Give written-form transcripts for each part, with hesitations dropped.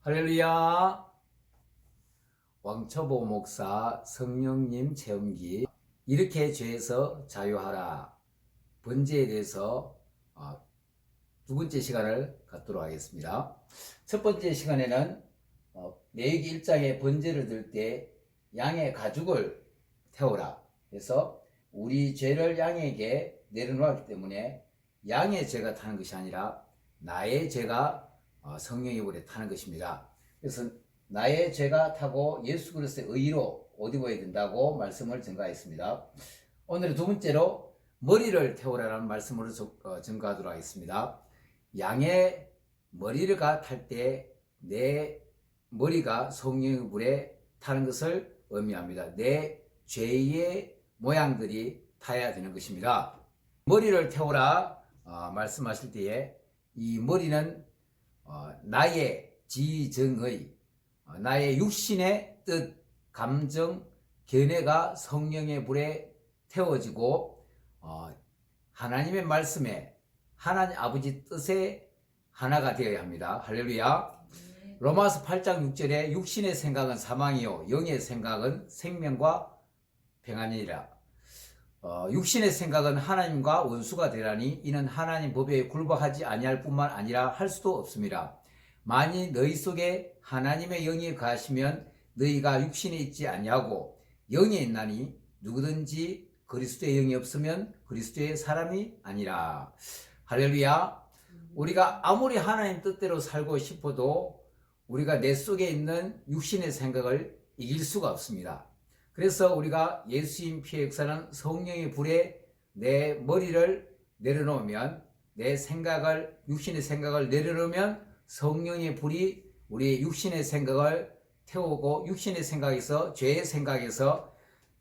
할렐루야. 왕초보 목사 성령님 체험기 이렇게 죄에서 자유하라 번제에 대해서 두 번째 시간을 갖도록 하겠습니다. 첫 번째 시간에는 레위기 1장의 번제를 들 때 양의 가죽을 태우라 해서 우리 죄를 양에게 내려놓았기 때문에 양의 죄가 타는 것이 아니라 나의 죄가 성령의 불에 타는 것입니다. 그래서 나의 죄가 타고 예수 그리스도의 의로 옷 입어야 된다고 말씀을 전가했습니다. 오늘은 두 번째로 머리를 태우라는 말씀으로 전가하도록 하겠습니다. 양의 머리가 탈 때 내 머리가 성령의 불에 타는 것을 의미합니다. 내 죄의 모양들이 타야 되는 것입니다. 머리를 태우라 말씀하실 때에 이 머리는 나의 지정의 나의 육신의 뜻, 감정, 견해가 성령의 불에 태워지고 하나님의 말씀에 하나님 아버지 뜻에 하나가 되어야 합니다. 할렐루야. 로마서 8장 6절에 육신의 생각은 사망이요 영의 생각은 생명과 평안이라. 육신의 생각은 하나님과 원수가 되라니 이는 하나님 법에 굴복하지 아니할 뿐만 아니라 할 수도 없습니다. 만일 너희 속에 하나님의 영이 거하시면 너희가 육신에 있지 아니하고 영에 있나니 누구든지 그리스도의 영이 없으면 그리스도의 사람이 아니라. 할렐루야. 우리가 아무리 하나님 뜻대로 살고 싶어도 우리가 내 속에 있는 육신의 생각을 이길 수가 없습니다. 그래서 우리가 예수님 피의 역사는 성령의 불에 내 머리를 내려놓으면 내 생각을 육신의 생각을 내려놓으면 성령의 불이 우리의 육신의 생각을 태우고 육신의 생각에서 죄의 생각에서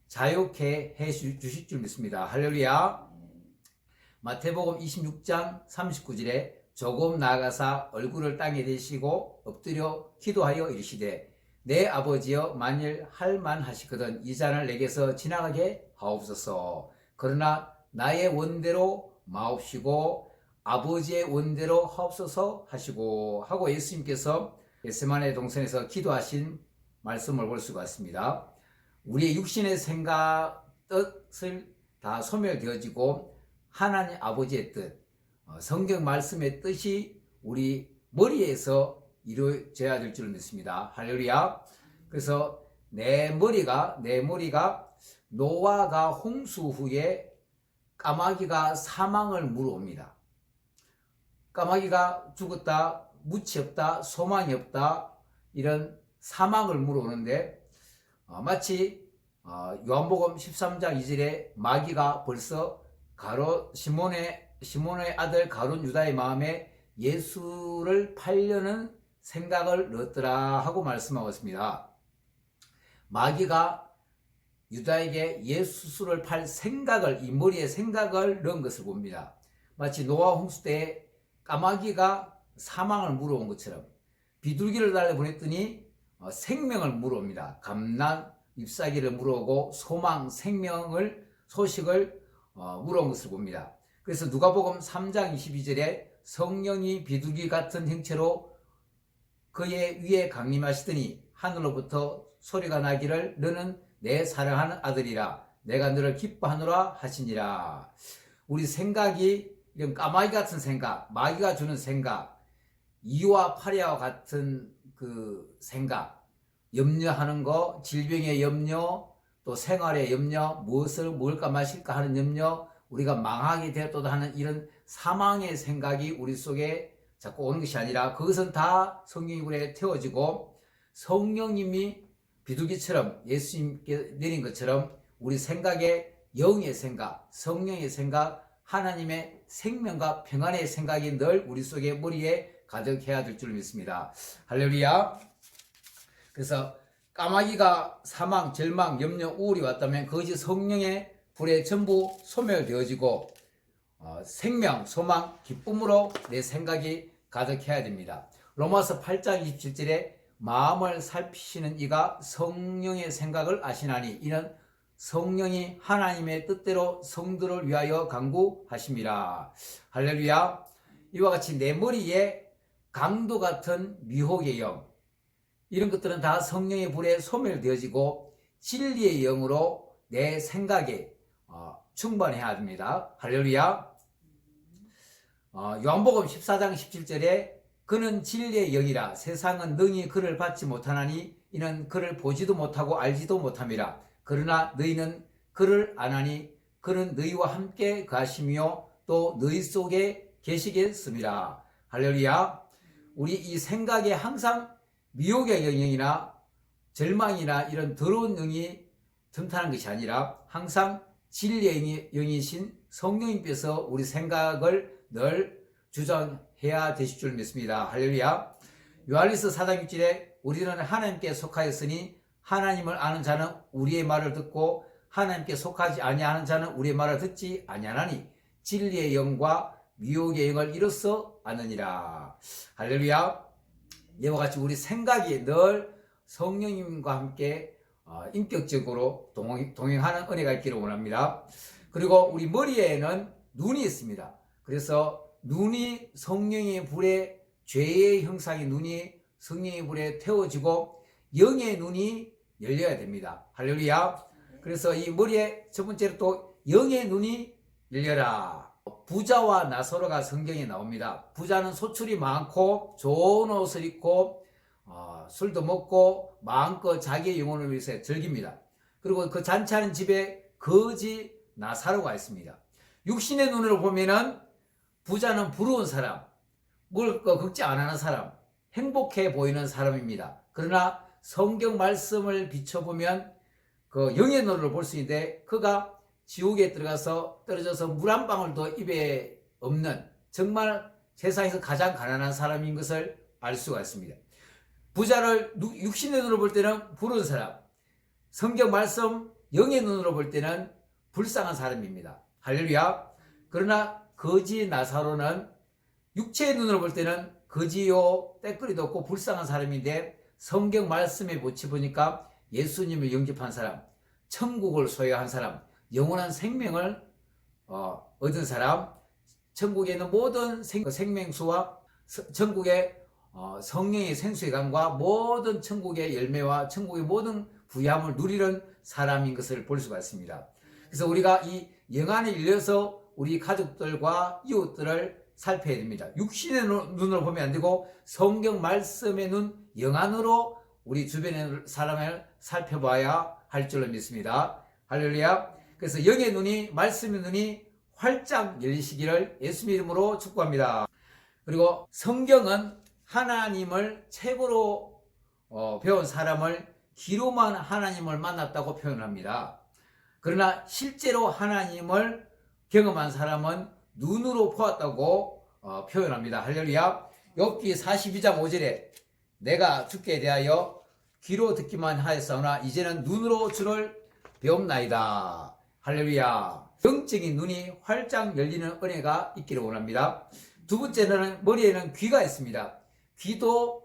자유케 해 주실 줄 믿습니다. 할렐루야. 마태복음 26장 39절에 조금 나아가사 얼굴을 땅에 대시고 엎드려 기도하여 이르시되 내 아버지여 만일 할만하시거든 이 잔을 내게서 지나가게 하옵소서. 그러나 나의 원대로 마옵시고 아버지의 원대로 하옵소서 하시고 하고 예수님께서 겟세마네 동산에서 기도하신 말씀을 볼 수가 있습니다. 우리의 육신의 생각 뜻을 다 소멸되어지고 하나님 아버지의 뜻 성경 말씀의 뜻이 우리 머리에서 이루어져야 될 줄 믿습니다. 할렐루야. 그래서 내 머리가 노아가 홍수 후에 까마귀가 사망을 물어옵니다. 까마귀가 죽었다, 묻이 없다, 소망이 없다 이런 사망을 물어오는데 마치 요한복음 13장 2절에 마귀가 벌써 시몬의 아들 가룟 유다의 마음에 예수를 팔려는 생각을 넣었더라 하고 말씀하고 있습니다. 마귀가 유다에게 예수를 팔 생각을 이 머리에 생각을 넣은 것을 봅니다. 마치 노아 홍수 때 까마귀가 사망을 물어온 것처럼 비둘기를 달려보냈더니 생명을 물어옵니다. 감난 잎사귀를 물어오고 소망 소식을 물어온 것을 봅니다. 그래서 누가복음 3장 22절에 성령이 비둘기 같은 형체로 그의 위에 강림하시더니 하늘로부터 소리가 나기를 너는 내 사랑하는 아들이라 내가 너를 기뻐하노라 하시니라. 우리 생각이 이런 까마귀 같은 생각, 마귀가 주는 생각, 이와 파리와 같은 그 생각, 염려하는 거, 질병의 염려, 또 생활의 염려, 무엇을 먹을까 마실까 하는 염려, 우리가 망하게 되었다 하는 이런 사망의 생각이 우리 속에 자꾸 오는 것이 아니라 그것은 다 성령의 불에 태워지고 성령님이 비둘기처럼 예수님께 내린 것처럼 우리 생각에 영의 생각, 성령의 생각, 하나님의 생명과 평안의 생각이 늘 우리 속에 머리에 가득해야 될 줄 믿습니다. 할렐루야. 그래서 까마귀가 사망, 절망, 염려, 우울이 왔다면 그것이 성령의 불에 전부 소멸되어지고 생명, 소망, 기쁨으로 내 생각이 가득해야 됩니다. 로마서 8장 27절에 마음을 살피시는 이가 성령의 생각을 아시나니 이는 성령이 하나님의 뜻대로 성도를 위하여 간구하심이라. 할렐루야. 이와 같이 내 머리에 강도 같은 미혹의 영, 이런 것들은 다 성령의 불에 소멸되어지고 진리의 영으로 내 생각에 충만해야 됩니다. 할렐루야. 요한복음 14장 17절에 그는 진리의 영이라 세상은 능히 그를 받지 못하나니 이는 그를 보지도 못하고 알지도 못함이라. 그러나 너희는 그를 아나니 그는 너희와 함께 가시며 또 너희 속에 계시겠습니다. 할렐루야. 우리 이 생각에 항상 미혹의 영이나 절망이나 이런 더러운 영이 틈타는 것이 아니라 항상 진리의 영이신 성령님께서 우리 생각을 늘 주장해야 되실 줄 믿습니다. 할렐루야. 요한일서 4장 6절에 우리는 하나님께 속하였으니 하나님을 아는 자는 우리의 말을 듣고 하나님께 속하지 아니하는 자는 우리의 말을 듣지 아니하나니 진리의 영과 미혹의 영을 이로써 아느니라. 할렐루야. 이와 같이 우리 생각이 늘 성령님과 함께 인격적으로 동행하는 은혜가 있기를 원합니다. 그리고 우리 머리에는 눈이 있습니다. 그래서 눈이 성령의 불에 죄의 형상의 눈이 성령의 불에 태워지고 영의 눈이 열려야 됩니다. 할렐루야. 그래서 이 머리에 첫 번째로 또 영의 눈이 열려라. 부자와 나사로가 성경에 나옵니다. 부자는 소출이 많고 좋은 옷을 입고 술도 먹고 마음껏 자기의 영혼을 위해서 즐깁니다. 그리고 그 잔치하는 집에 거지 나사로가 있습니다. 육신의 눈으로 보면은 부자는 부러운 사람, 뭘 걱정 안 하는 사람, 행복해 보이는 사람입니다. 그러나 성경 말씀을 비춰보면 그 영의 눈으로 볼 수 있는데 그가 지옥에 들어가서 떨어져서 물 한 방울도 입에 없는 정말 세상에서 가장 가난한 사람인 것을 알 수가 있습니다. 부자를 육신의 눈으로 볼 때는 부러운 사람, 성경 말씀 영의 눈으로 볼 때는 불쌍한 사람입니다. 할렐루야. 그러나 거지 나사로는 육체의 눈으로 볼 때는 거지요 때거리도 없고 불쌍한 사람인데 성경 말씀에 보니까 예수님을 영접한 사람, 천국을 소유한 사람, 영원한 생명을 얻은 사람, 천국에 있는 모든 생명수와 천국의 성령의 생수의 강과 모든 천국의 열매와 천국의 모든 부유함을 누리는 사람인 것을 볼 수가 있습니다. 그래서 우리가 이 영 안에 열려서 우리 가족들과 이웃들을 살펴야 됩니다. 육신의 눈으로 보면 안 되고 성경 말씀의 눈, 영 안으로 우리 주변의 사람을 살펴봐야 할 줄로 믿습니다. 할렐루야. 그래서 영의 눈이, 말씀의 눈이 활짝 열리시기를 예수님 이름으로 축복합니다. 그리고 성경은 하나님을 책으로 배운 사람을 귀로만 하나님을 만났다고 표현합니다. 그러나 실제로 하나님을 경험한 사람은 눈으로 보았다고 표현합니다. 할렐루야. 욥기 42장 5절에 내가 주께 대하여 귀로 듣기만 하였사오나 이제는 눈으로 주를 배움나이다. 할렐루야. 영적인 눈이 활짝 열리는 은혜가 있기를 원합니다. 두 번째는 머리에는 귀가 있습니다. 귀도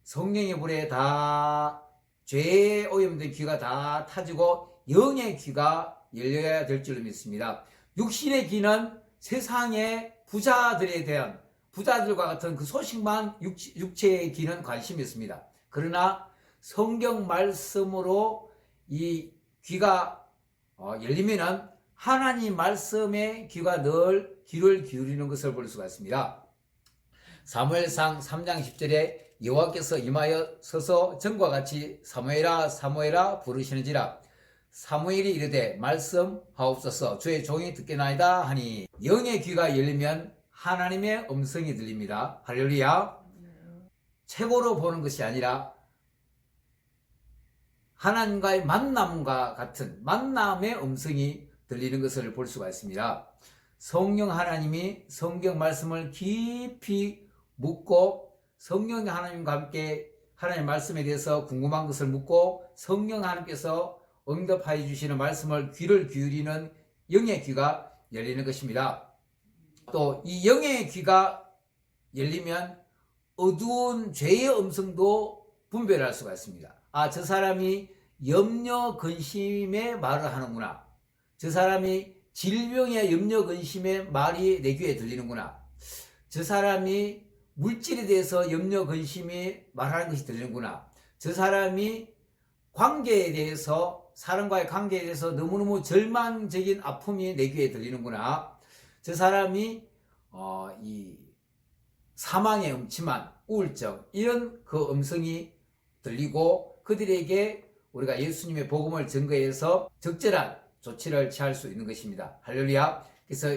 성령의 불에 다 죄에 오염된 귀가 다 타지고 영의 귀가 열려야 될 줄로 믿습니다. 육신의 귀는 세상의 부자들에 대한 부자들과 같은 그 소식만 육체의 귀는 관심이 있습니다. 그러나 성경 말씀으로 이 귀가 열리면은 하나님 말씀에 귀가 늘 귀를 기울이는 것을 볼 수가 있습니다. 사무엘상 3장 10절에 여호와께서 임하여 서서 전과 같이 사무엘아 사무엘아 부르시는지라 사무엘이 이르되 말씀하옵소서 주의 종이 듣겠나이다 하니 영의 귀가 열리면 하나님의 음성이 들립니다. 할렐루야. 책으로 보는 것이 아니라 하나님과의 만남과 같은 만남의 음성이 들리는 것을 볼 수가 있습니다. 성령 하나님이 성경 말씀을 깊이 묻고 성령 하나님과 함께 하나님의 말씀에 대해서 궁금한 것을 묻고 성령 하나님께서 응답하여 주시는 말씀을 귀를 기울이는 영의 귀가 열리는 것입니다. 또 이 영의 귀가 열리면 어두운 죄의 음성도 분별할 수가 있습니다. 아, 저 사람이 염려 근심에 말을 하는구나. 저 사람이 질병의 염려 근심의 말이 내 귀에 들리는구나. 저 사람이 물질에 대해서 염려 근심이 말하는 것이 들리는구나. 저 사람이 관계에 대해서, 사람과의 관계에 대해서 너무너무 절망적인 아픔이 내 귀에 들리는구나. 저 사람이 이 사망의 음침한 우울증, 이런 그 음성이 들리고, 그들에게 우리가 예수님의 복음을 증거해서 적절한 조치를 취할 수 있는 것입니다. 할렐루야. 그래서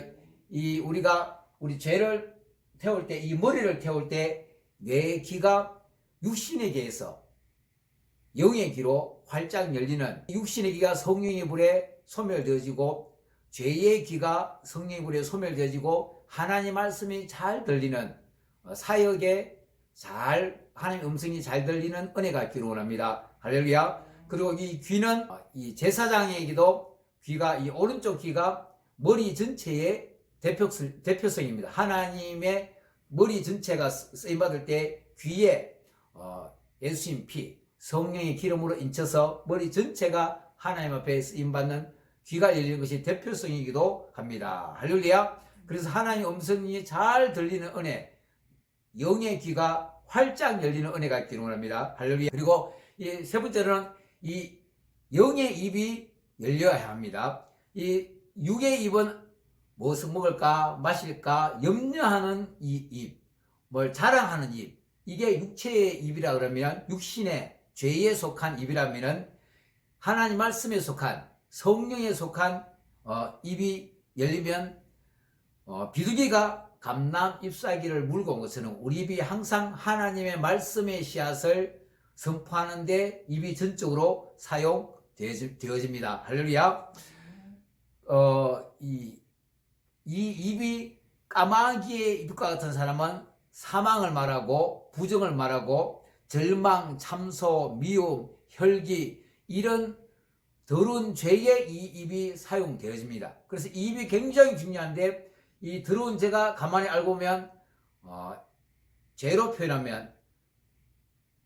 우리가 우리 죄를 태울 때, 이 머리를 태울 때 내 귀가 육신의 귀에서 영의 귀로 활짝 열리는, 육신의 귀가 성령의 불에 소멸되어지고, 죄의 귀가 성령의 불에 소멸되어지고, 하나님 말씀이 잘 들리는, 사역에 하나님 음성이 잘 들리는 은혜가 있기를 원합니다. 할렐루야. 그리고 이 귀는 이 제사장에게도 귀가, 이 오른쪽 귀가 머리 전체의 대표성입니다. 하나님의 머리 전체가 쓰임받을 때 귀에 예수님 피, 성령의 기름으로 인쳐서 머리 전체가 하나님 앞에 쓰임받는 귀가 열리는 것이 대표성이기도 합니다. 할렐루야. 그래서 하나님 음성이 잘 들리는 은혜, 영의 귀가 활짝 열리는 은혜가 있기를 원합니다. 할렐루야. 그리고 이 세 번째로는 이 영의 입이 열려야 합니다. 이 육의 입은 무엇을 먹을까 마실까 염려하는 이 입, 뭘 자랑하는 입, 이게 육체의 입이라 그러면, 육신의 죄에 속한 입이라면은 하나님 말씀에 속한, 성령에 속한 입이 열리면 비둘기가 감람 잎사귀를 물고 온 것처럼 우리 입이 항상 하나님의 말씀의 씨앗을 선포하는데 입이 전적으로 사용되어집니다. 할렐루야. 이 입이 까마귀의 입과 같은 사람은 사망을 말하고 부정을 말하고 절망, 참소, 미움, 혈기, 이런 더러운 죄에 이 입이 사용되어집니다. 그래서 이 입이 굉장히 중요한데, 이 더러운 죄가 가만히 알고 보면 죄로 표현하면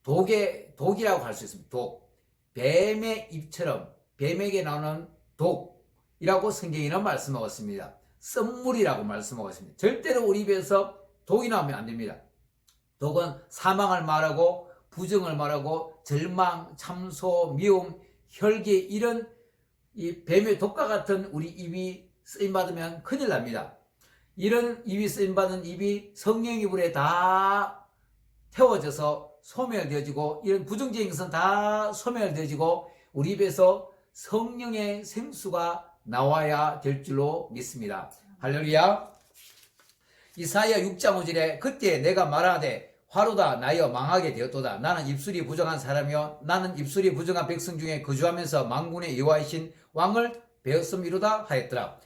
독이라고 할 수 있습니다. 독. 뱀의 입처럼, 뱀에게 나오는 독이라고 성경에는 말씀하고 있습니다. 썸물이라고 말씀하고 있습니다. 절대로 우리 입에서 독이 나오면 안 됩니다. 독은 사망을 말하고 부정을 말하고 절망, 참소, 미움, 혈기, 이런 이 뱀의 독과 같은 우리 입이 쓰임받으면 큰일 납니다. 이런 입이 쓰임받은 입이 성령의 불에 다 태워져서 소멸되어지고, 이런 부정적인 것은 다 소멸되어지고 우리 입에서 성령의 생수가 나와야 될 줄로 믿습니다. 할렐루야. 이사야 6장 5절에 그때 내가 말하되 화로다 나여 망하게 되었도다. 나는 입술이 부정한 사람이요 나는 입술이 부정한 백성 중에 거주하면서 만군의 여호와이신 왕을 배웠음이로다 하였더라.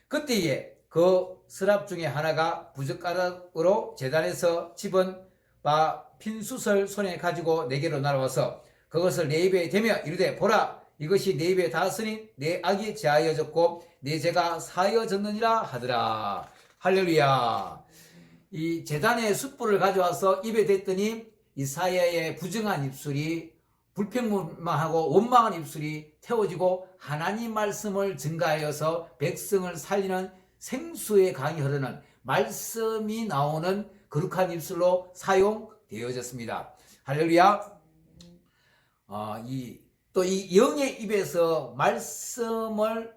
그때에 그 서랍 중에 하나가 부젓가락으로 제단에서 집은 바 핀 숯을 손에 가지고 내게로 날아와서 그것을 내 입에 대며 이르되 보라 이것이 내 입에 닿았으니 내 악이 제하여졌고 내 죄가 사하여졌느니라 하더라. 할렐루야. 이 제단의 숯불을 가져와서 입에 댔더니 이사야의 부정한 입술이, 불평만하고 원망한 입술이 태워지고 하나님 말씀을 증가하여서 백성을 살리는 생수의 강이 흐르는, 말씀이 나오는 거룩한 입술로 사용되어졌습니다. 할렐루야. 또 이 영의 입에서 말씀을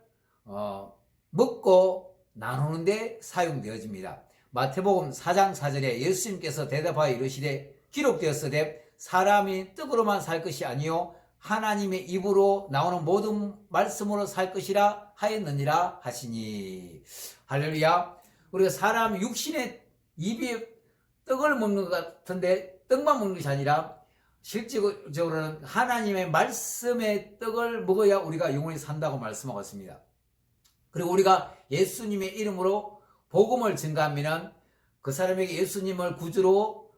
먹고 나누는데 사용되어집니다. 마태복음 4장 4절에 예수님께서 대답하여 이르시되 기록되었으되 사람이 떡으로만 살 것이 아니요 하나님의 입으로 나오는 모든 말씀으로 살 것이라 하였느니라 하시니. 할렐루야. 우리가 사람 육신의 입이 떡을 먹는 것 같은데 떡만 먹는 것이 아니라 실질적으로는 하나님의 말씀의 떡을 먹어야 우리가 영원히 산다고 말씀하고 있습니다. 그리고 우리가 예수님의 이름으로 복음을 증가하면 그 사람에게 예수님을 구주로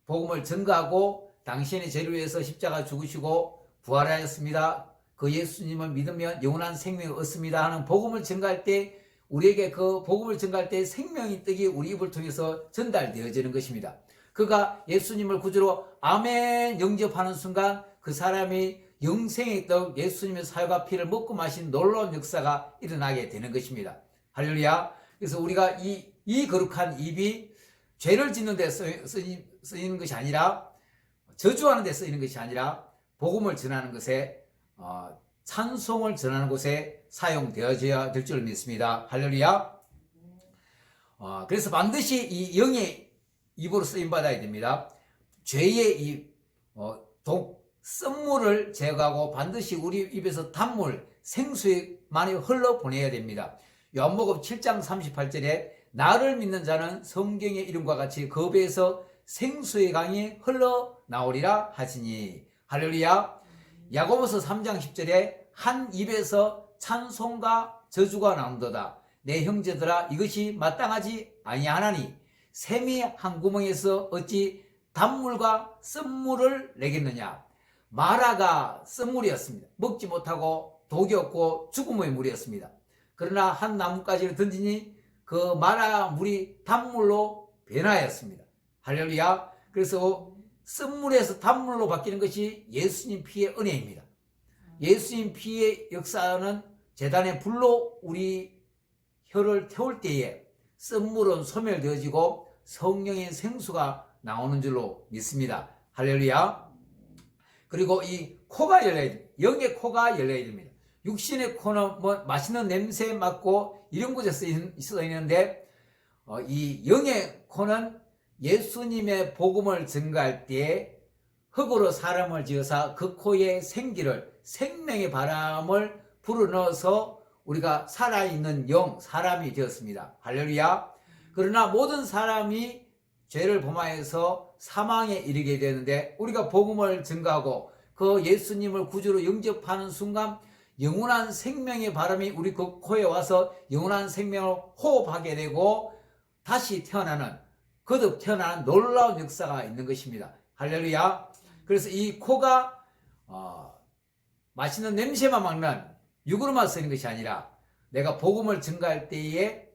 복음을 증가하고 당신의 죄를 위해서 십자가 죽으시고 부활하였습니다. 그 예수님을 믿으면 영원한 생명을 얻습니다 하는 복음을 증가할 때, 우리에게 그 복음을 증가할 때 생명의 떡이 우리 입을 통해서 전달되어지는 것입니다. 그가 예수님을 구주로 아멘 영접하는 순간 그 사람이 영생의 떡 예수님의 살과 피를 먹고 마신 놀라운 역사가 일어나게 되는 것입니다. 할렐루야. 그래서 우리가 이 거룩한 입이 죄를 짓는 데 쓰이는 것이 아니라, 저주하는 데 쓰이는 것이 아니라 복음을 전하는 것에, 찬송을 전하는 곳에 사용되어져야 될 줄 믿습니다. 할렐루야. 그래서 반드시 이 영의 입으로 쓰임 받아야 됩니다. 죄의 이 쓴물을 제거하고 반드시 우리 입에서 단물, 생수에 많이 흘러보내야 됩니다. 요한복음 7장 38절에 나를 믿는 자는 성경의 이름과 같이 그 배에서 생수의 강이 흘러나오리라 하시니. 할렐루야. 야고보서 3장 10절에 한 입에서 찬송과 저주가 나온도다. 내 형제들아 이것이 마땅하지 아니하나니 샘이 한 구멍에서 어찌 단물과 쓴물을 내겠느냐. 마라가 쓴물이었습니다. 먹지 못하고 독이 없고 죽음의 물이었습니다. 그러나 한 나뭇가지를 던지니 그 마라 물이 단물로 변화하였습니다. 할렐루야. 그래서 쓴물에서 단물로 바뀌는 것이 예수님 피의 은혜입니다. 예수님 피의 역사는 제단의 불로 우리 혀를 태울 때에 쓴물은 소멸되어지고 성령의 생수가 나오는 줄로 믿습니다. 할렐루야. 그리고 이 코가 열려야 됩니다. 영의 코가 열려야 됩니다. 육신의 코는 뭐 맛있는 냄새 맡고 이런 곳에 쓰이는데, 이 영의 코는 예수님의 복음을 전가할 때에 흙으로 사람을 지어서 그 코에 생기를, 생명의 바람을 불어넣어서 우리가 살아있는 영, 사람이 되었습니다. 할렐루야. 그러나 모든 사람이 죄를 범하여서 사망에 이르게 되는데, 우리가 복음을 전가하고 그 예수님을 구주로 영접하는 순간 영원한 생명의 바람이 우리 그 코에 와서 영원한 생명을 호흡하게 되고 다시 태어나는, 거듭 태어나는 놀라운 역사가 있는 것입니다. 할렐루야. 그래서 이 코가 맛있는 냄새만 맡는 육으로만 쓰는 것이 아니라 내가 복음을 전가할 때에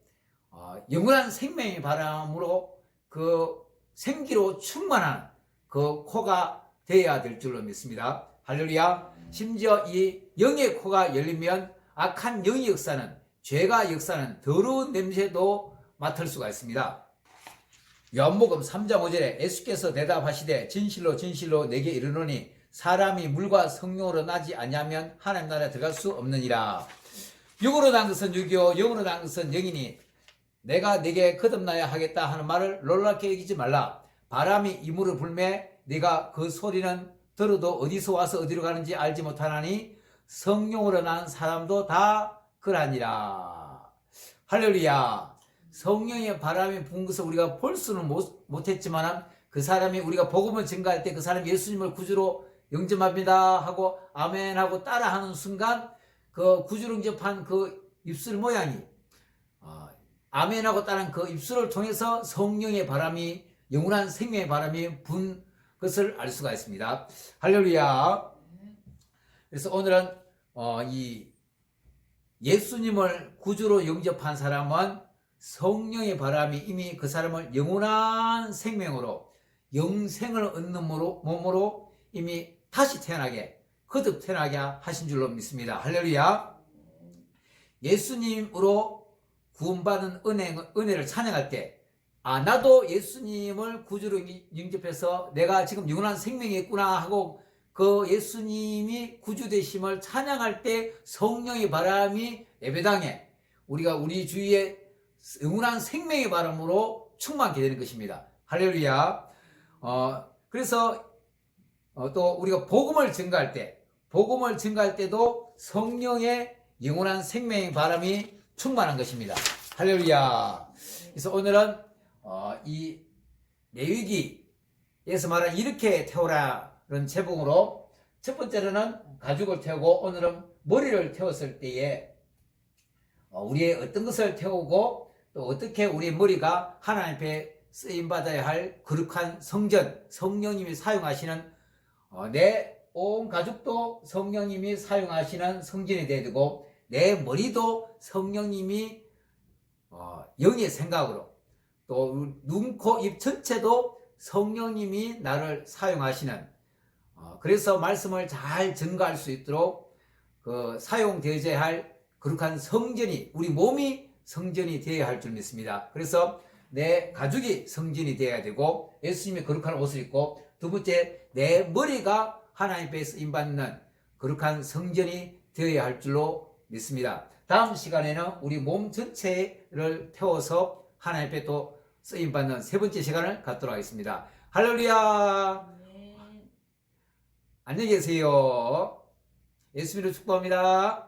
영원한 생명의 바람으로 그 생기로 충만한 그 코가 되어야 될 줄로 믿습니다. 할렐루야. 심지어 이 영의 코가 열리면 악한 영의 역사는, 죄가 역사는 더러운 냄새도 맡을 수가 있습니다. 요한복음 3장 5절에 예수께서 대답하시되 진실로 진실로 내게 이르노니 사람이 물과 성령으로 나지 아니하면 하나님 나라에 들어갈 수 없느니라. 육으로 난 것은 육이요 영으로 난 것은 영이니 내가 네게 거듭나야 하겠다 하는 말을 놀랍게 여기지 말라. 바람이 이물을 불매 네가 그 소리는 들어도 어디서 와서 어디로 가는지 알지 못하나니 성령으로 난 사람도 다 그러하니라. 할렐루야. 성령의 바람이 부은 것을 우리가 볼 수는 못했지만 그 사람이, 우리가 복음을 전가할 때 그 사람이 예수님을 구주로 영접합니다 하고 아멘 하고 따라하는 순간 그 구주로 영접한 그 입술 모양이, 아멘 하고 따른 그 입술을 통해서 성령의 바람이, 영원한 생명의 바람이 분 것을 알 수가 있습니다. 할렐루야. 그래서 오늘은 이 예수님을 구주로 영접한 사람은 성령의 바람이 이미 그 사람을 영원한 생명으로, 영생을 얻는 몸으로 이미 다시 태어나게, 거듭 태어나게 하신 줄로 믿습니다. 할렐루야. 예수님으로 구원받은 은혜를 찬양할 때, 나도 예수님을 구주로 영접해서 내가 지금 영원한 생명이 있구나 하고 그 예수님이 구주 되심을 찬양할 때 성령의 바람이 예배당에, 우리가 우리 주위에 영원한 생명의 바람으로 충만하게 되는 것입니다. 할렐루야. 그래서 또 우리가 복음을 전가할 때도 성령의 영원한 생명의 바람이 충만한 것입니다. 할렐루야. 그래서 오늘은 이 레위기에서 말한 이렇게 태우라는 제목으로 첫 번째로는 가죽을 태우고, 오늘은 머리를 태웠을 때에 우리의 어떤 것을 태우고 또 어떻게 우리의 머리가 하나님 앞에 쓰임받아야 할 거룩한 성전, 성령님이 사용하시는 내 온 가죽도 성령님이 사용하시는 성전이 되어야 되고, 내 머리도 성령님이 영의 생각으로, 또 눈, 코, 입 전체도 성령님이 나를 사용하시는, 그래서 말씀을 잘 전가할 수 있도록 그 사용되어야 할 거룩한 성전이, 우리 몸이 성전이 되어야 할 줄 믿습니다. 그래서 내 가족이 성전이 되어야 되고 예수님의 거룩한 옷을 입고, 두 번째 내 머리가 하나님 앞에 쓰임받는 거룩한 성전이 되어야 할 줄로 믿습니다. 다음 시간에는 우리 몸 전체를 태워서 하나님 앞에 또 쓰임받는 세 번째 시간을 갖도록 하겠습니다. 할렐루야. 네. 안녕히 계세요. 예수님을 축복합니다.